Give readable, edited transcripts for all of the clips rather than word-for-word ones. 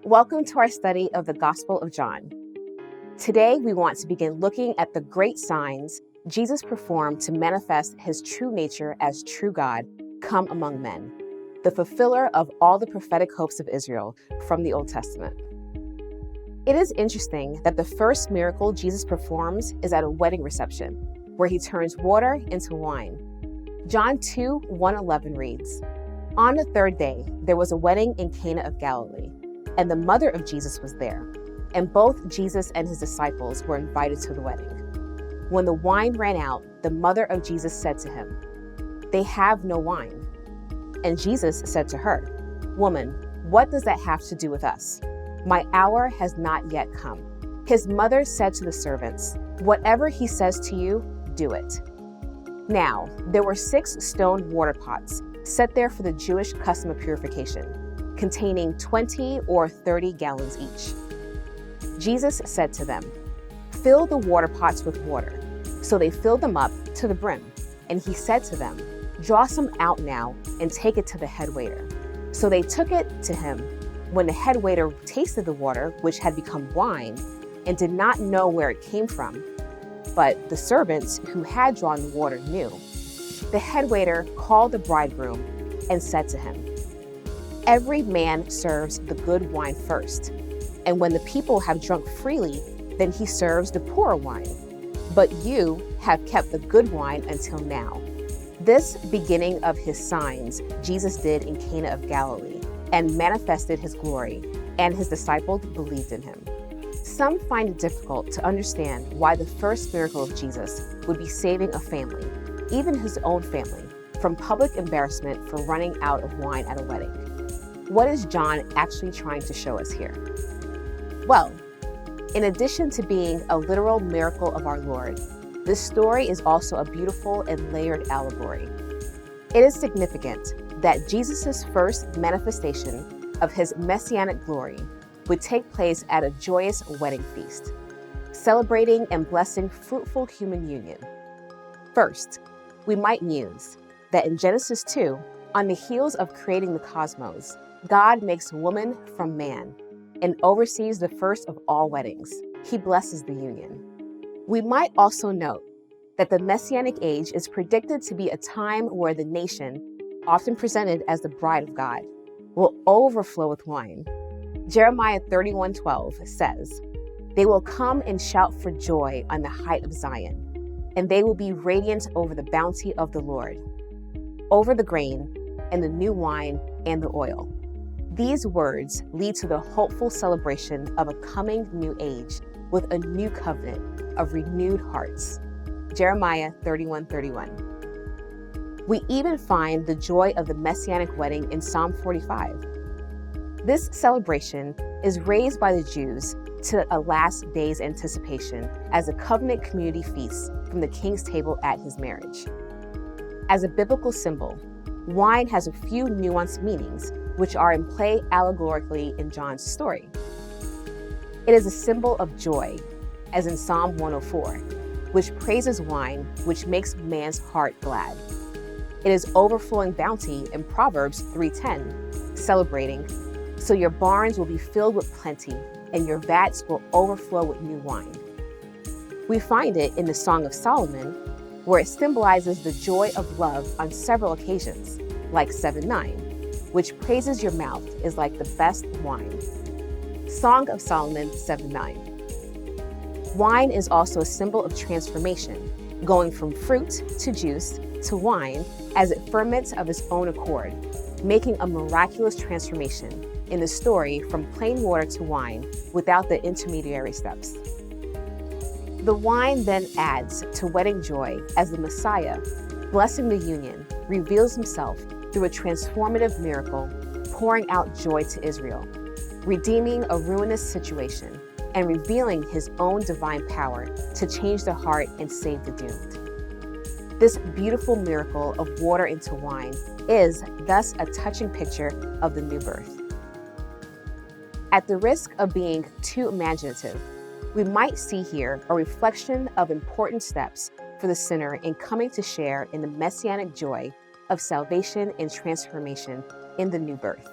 Welcome to our study of the Gospel of John. Today, we want to begin looking at the great signs Jesus performed to manifest his true nature as true God come among men, the fulfiller of all the prophetic hopes of Israel from the Old Testament. It is interesting that the first miracle Jesus performs is at a wedding reception, where he turns water into wine. John 2:1-11 reads, "On the third day, there was a wedding in Cana of Galilee, and the mother of Jesus was there, and both Jesus and his disciples were invited to the wedding. When the wine ran out, the mother of Jesus said to him, 'They have no wine.' And Jesus said to her, 'Woman, what does that have to do with us? My hour has not yet come.' His mother said to the servants, 'Whatever he says to you, do it.' Now, there were 6 stone water pots set there for the Jewish custom of purification, containing 20 or 30 gallons each. Jesus said to them, 'Fill the water pots with water.' So they filled them up to the brim. And he said to them, 'Draw some out now and take it to the head waiter.' So they took it to him. When the head waiter tasted the water, which had become wine, and did not know where it came from, but the servants who had drawn the water knew, the head waiter called the bridegroom and said to him, 'Every man serves the good wine first, and when the people have drunk freely, then he serves the poorer wine. But you have kept the good wine until now.' This beginning of his signs Jesus did in Cana of Galilee and manifested his glory, and his disciples believed in him." Some find it difficult to understand why the first miracle of Jesus would be saving a family, even his own family, from public embarrassment for running out of wine at a wedding. What is John actually trying to show us here? Well, in addition to being a literal miracle of our Lord, this story is also a beautiful and layered allegory. It is significant that Jesus' first manifestation of his messianic glory would take place at a joyous wedding feast, celebrating and blessing fruitful human union. First, we might muse that in Genesis 2, on the heels of creating the cosmos, God makes woman from man and oversees the first of all weddings. He blesses the union. We might also note that the Messianic age is predicted to be a time where the nation, often presented as the bride of God, will overflow with wine. Jeremiah 31:12 says, "They will come and shout for joy on the height of Zion, and they will be radiant over the bounty of the Lord, over the grain and the new wine and the oil." These words lead to the hopeful celebration of a coming new age with a new covenant of renewed hearts. Jeremiah 31:31. We even find the joy of the messianic wedding in Psalm 45. This celebration is raised by the Jews to a last day's anticipation as a covenant community feast from the king's table at his marriage. As a biblical symbol, wine has a few nuanced meanings which are in play allegorically in John's story. It is a symbol of joy, as in Psalm 104, which praises wine, which makes man's heart glad. It is overflowing bounty in Proverbs 3:10, celebrating, "So your barns will be filled with plenty, and your vats will overflow with new wine." We find it in the Song of Solomon, where it symbolizes the joy of love on several occasions, like 7:9, which praises your mouth is like the best wine. Song of Solomon 7:9. Wine is also a symbol of transformation, going from fruit to juice to wine as it ferments of its own accord, making a miraculous transformation in the story from plain water to wine without the intermediary steps. The wine then adds to wedding joy as the Messiah, blessing the union, reveals himself through a transformative miracle, pouring out joy to Israel, redeeming a ruinous situation, and revealing his own divine power to change the heart and save the doomed. This beautiful miracle of water into wine is thus a touching picture of the new birth. At the risk of being too imaginative, we might see here a reflection of important steps for the sinner in coming to share in the messianic joy of salvation and transformation in the new birth.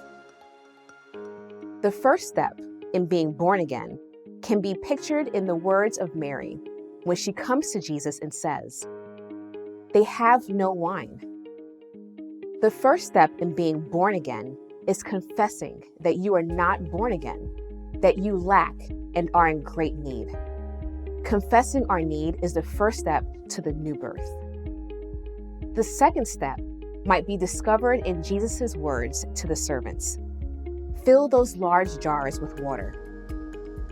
The first step in being born again can be pictured in the words of Mary when she comes to Jesus and says, "They have no wine." The first step in being born again is confessing that you are not born again, that you lack and are in great need. Confessing our need is the first step to the new birth. The second step might be discovered in Jesus' words to the servants. Fill those large jars with water.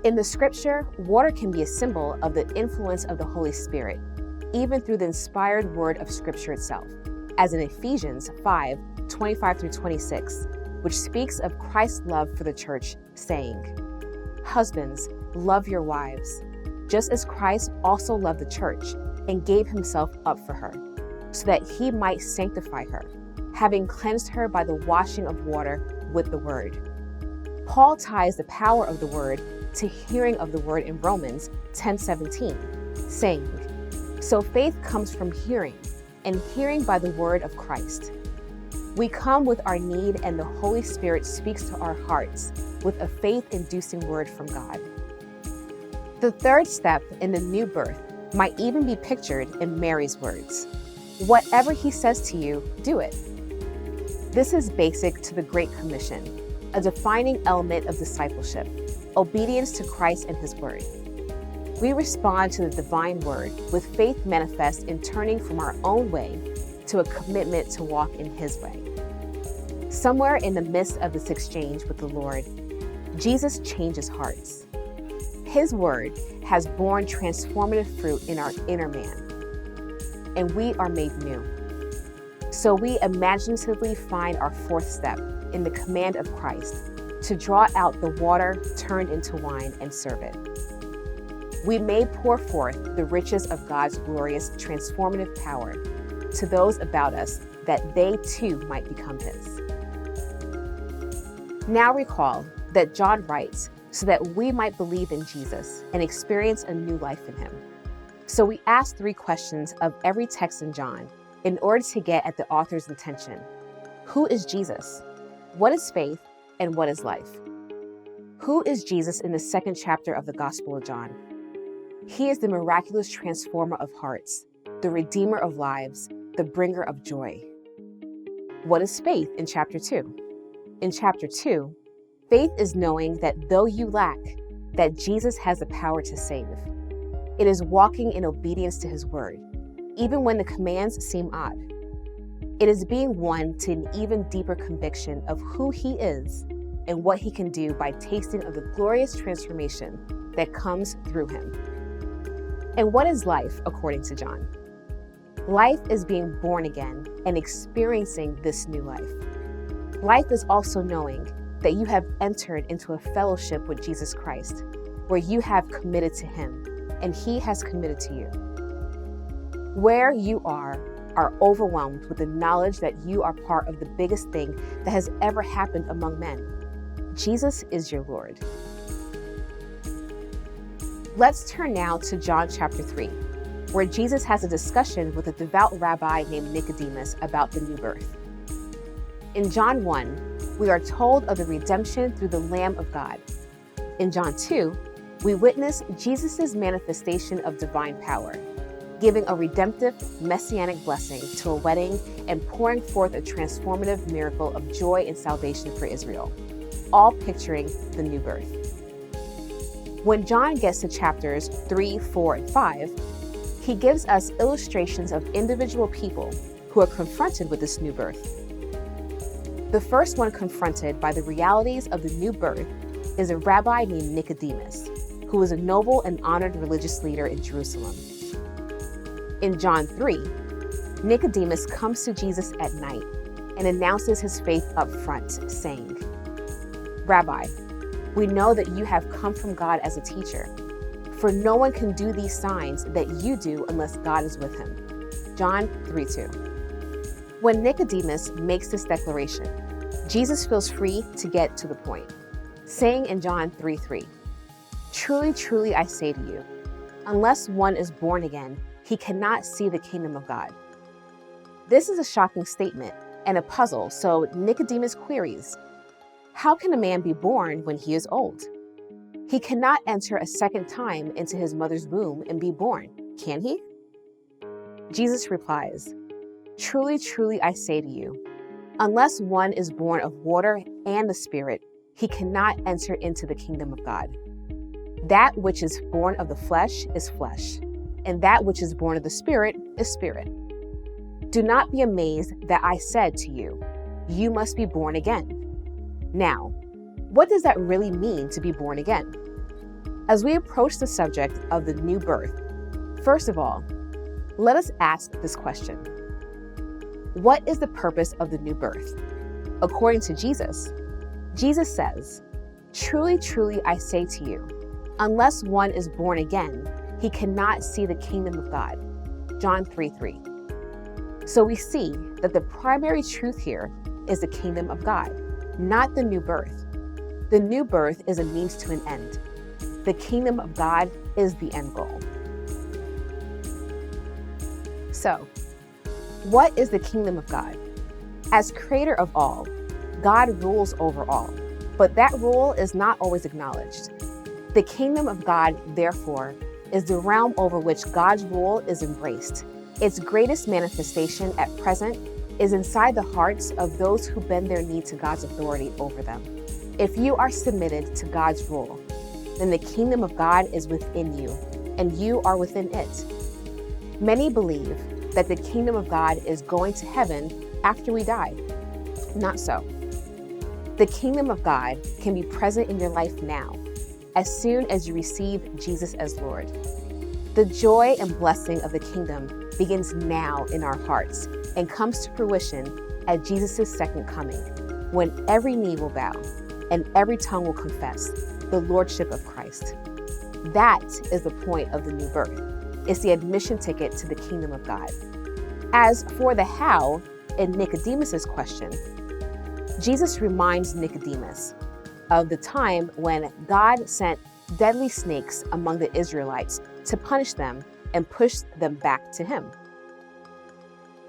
In the scripture, water can be a symbol of the influence of the Holy Spirit, even through the inspired word of scripture itself, as in Ephesians 5:25-26, which speaks of Christ's love for the church, saying, "Husbands, love your wives, just as Christ also loved the church and gave himself up for her, so that he might sanctify her, having cleansed her by the washing of water with the word." Paul ties the power of the word to hearing of the word in Romans 10:17, saying, "So faith comes from hearing, and hearing by the word of Christ." We come with our need, and the Holy Spirit speaks to our hearts with a faith-inducing word from God. The third step in the new birth might even be pictured in Mary's words. Whatever he says to you, do it. This is basic to the Great Commission, a defining element of discipleship, obedience to Christ and his word. We respond to the divine word with faith manifest in turning from our own way to a commitment to walk in his way. Somewhere in the midst of this exchange with the Lord, Jesus changes hearts. His word has borne transformative fruit in our inner man, and we are made new. So we imaginatively find our fourth step in the command of Christ to draw out the water turned into wine and serve it. We may pour forth the riches of God's glorious transformative power to those about us, that they too might become his. Now recall that John writes so that we might believe in Jesus and experience a new life in him. So we ask 3 questions of every text in John in order to get at the author's intention. Who is Jesus? What is faith? And what is life? Who is Jesus in the 2nd chapter of the Gospel of John? He is the miraculous transformer of hearts, the redeemer of lives, the bringer of joy. What is faith in chapter 2? In chapter 2, faith is knowing that though you lack, that Jesus has the power to save. It is walking in obedience to his word, even when the commands seem odd. It is being won to an even deeper conviction of who he is and what he can do by tasting of the glorious transformation that comes through him. And what is life, according to John? Life is being born again and experiencing this new life. Life is also knowing that you have entered into a fellowship with Jesus Christ, where you have committed to him and he has committed to you. Where you are overwhelmed with the knowledge that you are part of the biggest thing that has ever happened among men. Jesus is your Lord. Let's turn now to John chapter 3, where Jesus has a discussion with a devout rabbi named Nicodemus about the new birth. In John 1, we are told of the redemption through the Lamb of God. In John 2, we witness Jesus' manifestation of divine power, giving a redemptive, messianic blessing to a wedding and pouring forth a transformative miracle of joy and salvation for Israel, all picturing the new birth. When John gets to chapters 3, 4, and 5, he gives us illustrations of individual people who are confronted with this new birth. The first one confronted by the realities of the new birth is a rabbi named Nicodemus, who was a noble and honored religious leader in Jerusalem. In John 3, Nicodemus comes to Jesus at night and announces his faith up front, saying, "Rabbi, we know that you have come from God as a teacher, for no one can do these signs that you do unless God is with him." John 3:2. When Nicodemus makes this declaration, Jesus feels free to get to the point, saying in John 3:3, "Truly, truly, I say to you, unless one is born again, he cannot see the kingdom of God." This is a shocking statement and a puzzle, so Nicodemus queries, How can a man be born when he is old? He cannot enter a second time into his mother's womb and be born, can he? Jesus replies, "Truly, truly, I say to you, unless one is born of water and the Spirit, he cannot enter into the kingdom of God. That which is born of the flesh is flesh, and that which is born of the Spirit is spirit. Do not be amazed that I said to you, you must be born again." Now, what does that really mean to be born again? As we approach the subject of the new birth, first of all, let us ask this question. What is the purpose of the new birth? According to Jesus, Jesus says, "Truly, truly, I say to you, unless one is born again, he cannot see the kingdom of God." John 3:3. So we see that the primary truth here is the kingdom of God, not the new birth. The new birth is a means to an end. The kingdom of God is the end goal. So, what is the kingdom of God? As creator of all, God rules over all, but that rule is not always acknowledged. The kingdom of God, therefore, is the realm over which God's rule is embraced. Its greatest manifestation at present is inside the hearts of those who bend their knee to God's authority over them. If you are submitted to God's rule, then the kingdom of God is within you, and you are within it. Many believe that the kingdom of God is going to heaven after we die. Not so. The kingdom of God can be present in your life now, as soon as you receive Jesus as Lord. The joy and blessing of the kingdom begins now in our hearts and comes to fruition at Jesus' second coming, when every knee will bow and every tongue will confess the lordship of Christ. That is the point of the new birth. It's the admission ticket to the kingdom of God. As for the how in Nicodemus' question, Jesus reminds Nicodemus of the time when God sent deadly snakes among the Israelites to punish them and push them back to him.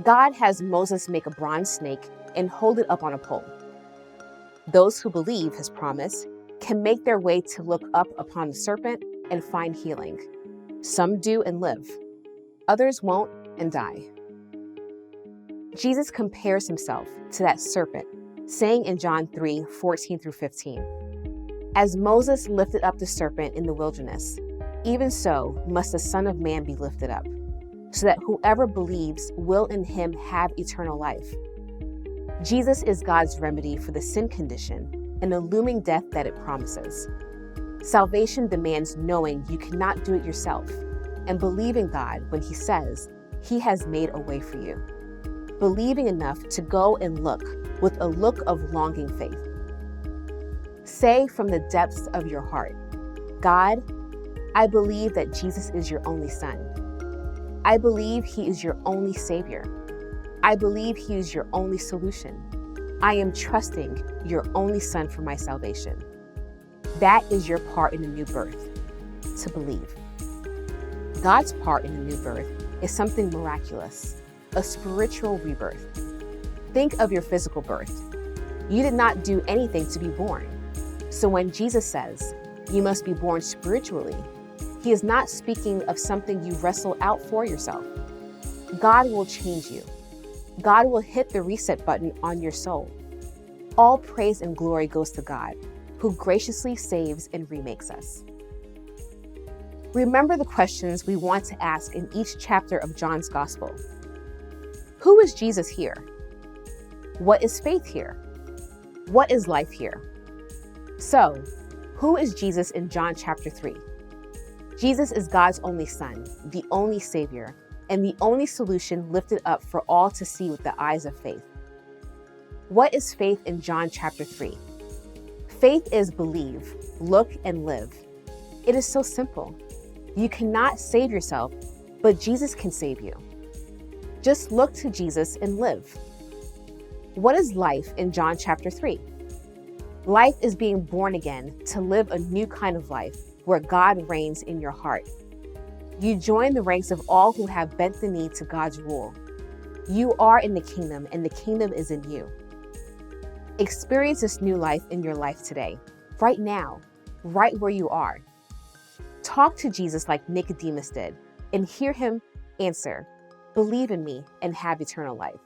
God has Moses make a bronze snake and hold it up on a pole. Those who believe his promise can make their way to look up upon the serpent and find healing. Some do and live. Others won't and die. Jesus compares himself to that serpent, saying in John 3:14-15, "As Moses lifted up the serpent in the wilderness, even so must the Son of Man be lifted up, so that whoever believes will in him have eternal life." Jesus is God's remedy for the sin condition and the looming death that it promises. Salvation demands knowing you cannot do it yourself and believing God when he says he has made a way for you. Believing enough to go and look with a look of longing faith. Say from the depths of your heart, "God, I believe that Jesus is your only Son. I believe he is your only Savior. I believe he is your only solution. I am trusting your only Son for my salvation." That is your part in the new birth, to believe. God's part in the new birth is something miraculous, a spiritual rebirth. Think of your physical birth. You did not do anything to be born. So when Jesus says, you must be born spiritually, he is not speaking of something you wrestle out for yourself. God will change you. God will hit the reset button on your soul. All praise and glory goes to God, who graciously saves and remakes us. Remember the questions we want to ask in each chapter of John's Gospel. Who is Jesus here? What is faith here? What is life here? So, who is Jesus in John chapter 3? Jesus is God's only Son, the only Savior, and the only solution lifted up for all to see with the eyes of faith. What is faith in John chapter 3? Faith is believe, look, and live. It is so simple. You cannot save yourself, but Jesus can save you. Just look to Jesus and live. What is life in John chapter 3? Life is being born again to live a new kind of life where God reigns in your heart. You join the ranks of all who have bent the knee to God's rule. You are in the kingdom, and the kingdom is in you. Experience this new life in your life today, right now, right where you are. Talk to Jesus like Nicodemus did and hear him answer, "Believe in me and have eternal life."